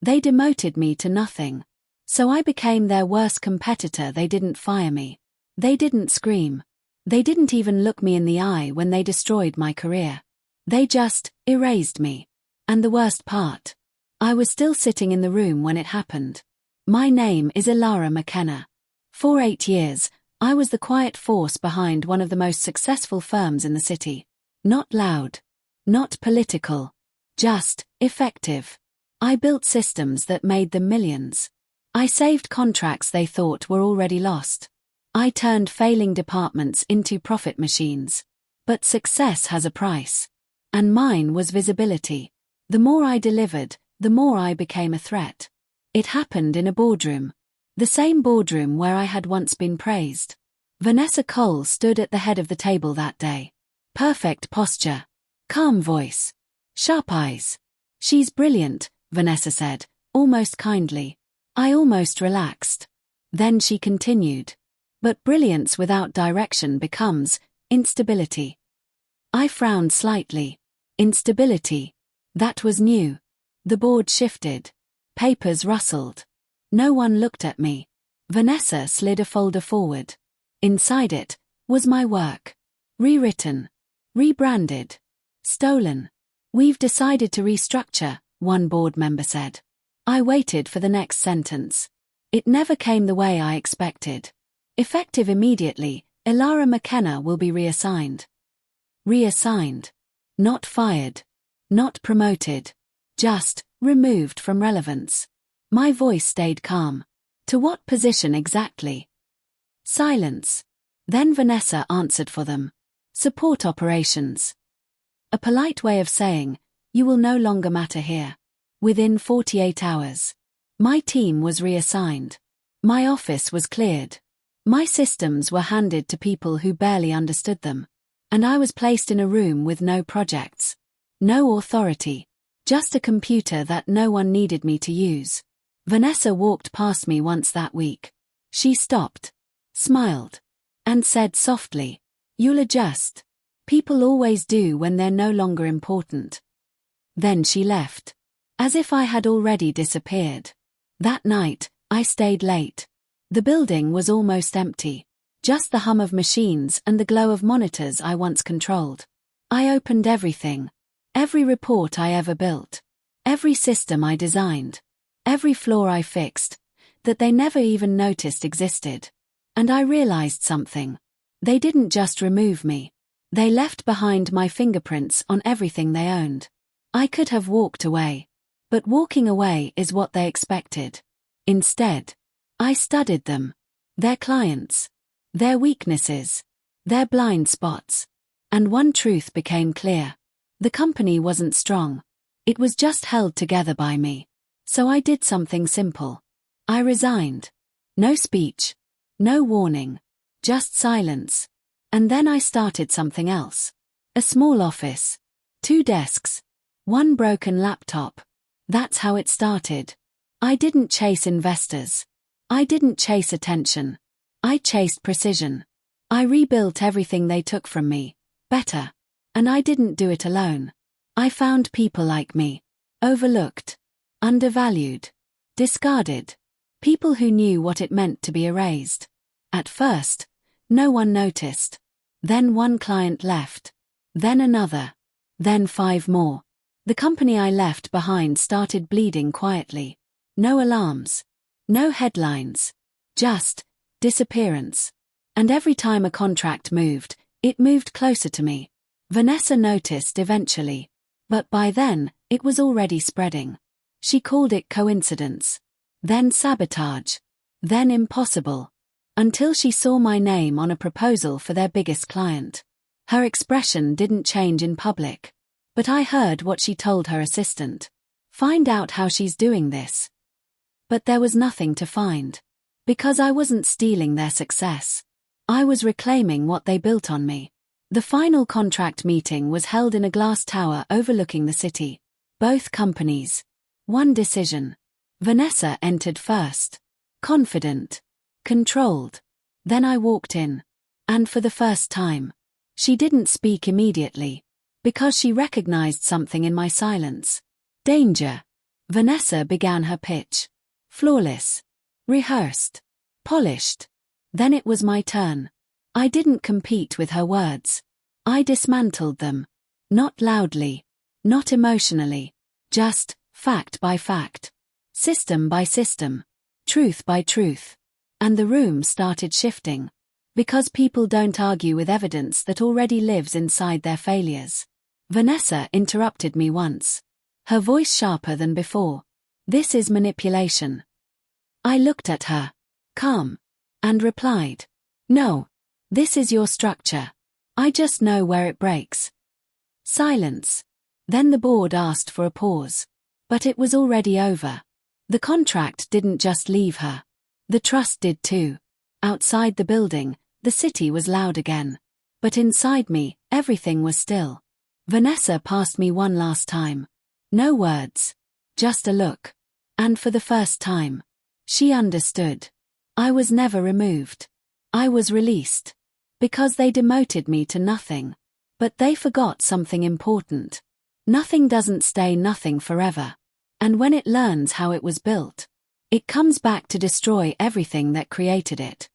They demoted me to nothing. So I became their worst competitor. They didn't fire me. They didn't scream. They didn't even look me in the eye when they destroyed my career. They just erased me. And the worst part, I was still sitting in the room when it happened. My name is Elara McKenna. For 8 years, I was the quiet force behind one of the most successful firms in the city. Not loud. Not political. Just effective. I built systems that made them millions. I saved contracts they thought were already lost. I turned failing departments into profit machines. But success has a price. And mine was visibility. The more I delivered, the more I became a threat. It happened in a boardroom. The same boardroom where I had once been praised. Vanessa Cole stood at the head of the table that day. Perfect posture. Calm voice. Sharp eyes. She's brilliant, Vanessa said, almost kindly. I almost relaxed. Then she continued. But brilliance without direction becomes instability. I frowned slightly. Instability. That was new. The board shifted. Papers rustled. No one looked at me. Vanessa slid a folder forward. Inside it was my work. Rewritten. Rebranded. Stolen. We've decided to restructure, one board member said. I waited for the next sentence. It never came the way I expected. Effective immediately, Elara McKenna will be reassigned. Reassigned. Not fired. Not promoted. Just removed from relevance. My voice stayed calm. To what position exactly? Silence. Then Vanessa answered for them. Support operations. A polite way of saying, you will no longer matter here. Within 48 hours. My team was reassigned. My office was cleared. My systems were handed to people who barely understood them. And I was placed in a room with no projects. No authority. Just a computer that no one needed me to use. Vanessa walked past me once that week. She stopped. Smiled. And said softly, you'll adjust. People always do when they're no longer important. Then she left. As if I had already disappeared. That night, I stayed late. The building was almost empty. Just the hum of machines and the glow of monitors I once controlled. I opened everything. Every report I ever built. Every system I designed. Every flaw I fixed. That they never even noticed existed. And I realized something. They didn't just remove me. They left behind my fingerprints on everything they owned. I could have walked away. But walking away is what they expected. Instead, I studied them. Their clients. Their weaknesses. Their blind spots. And one truth became clear. The company wasn't strong. It was just held together by me. So I did something simple. I resigned. No speech. No warning. Just silence. And then I started something else. A small office. 2 desks. 1 broken laptop. That's how it started. I didn't chase investors. I didn't chase attention. I chased precision. I rebuilt everything they took from me. Better. And I didn't do it alone. I found people like me. Overlooked. Undervalued. Discarded. People who knew what it meant to be erased. At first, no one noticed. Then 1 client left. Then another. Then 5 more. The company I left behind started bleeding quietly. No alarms. No headlines. Just disappearance. And every time a contract moved, it moved closer to me. Vanessa noticed eventually. But by then, it was already spreading. She called it coincidence. Then sabotage. Then impossible. Until she saw my name on a proposal for their biggest client. Her expression didn't change in public. But I heard what she told her assistant. Find out how she's doing this. But there was nothing to find. Because I wasn't stealing their success. I was reclaiming what they built on me. The final contract meeting was held in a glass tower overlooking the city. Both companies. 1 decision. Vanessa entered first. Confident. Controlled. Then I walked in. And for the first time. She didn't speak immediately. Because she recognized something in my silence. Danger. Vanessa began her pitch. Flawless. Rehearsed. Polished. Then it was my turn. I didn't compete with her words. I dismantled them. Not loudly. Not emotionally. Just, fact by fact. System by system. Truth by truth. And the room started shifting. Because people don't argue with evidence that already lives inside their failures. Vanessa interrupted me once. Her voice sharper than before. This is manipulation. I looked at her. Calm. And replied. No. This is your structure. I just know where it breaks. Silence. Then the board asked for a pause. But it was already over. The contract didn't just leave her. The trust did too. Outside the building, the city was loud again. But inside me, everything was still. Vanessa passed me one last time. No words. Just a look. And for the first time, she understood. I was never removed. I was released. Because they demoted me to nothing. But they forgot something important. Nothing doesn't stay nothing forever. And when it learns how it was built, it comes back to destroy everything that created it.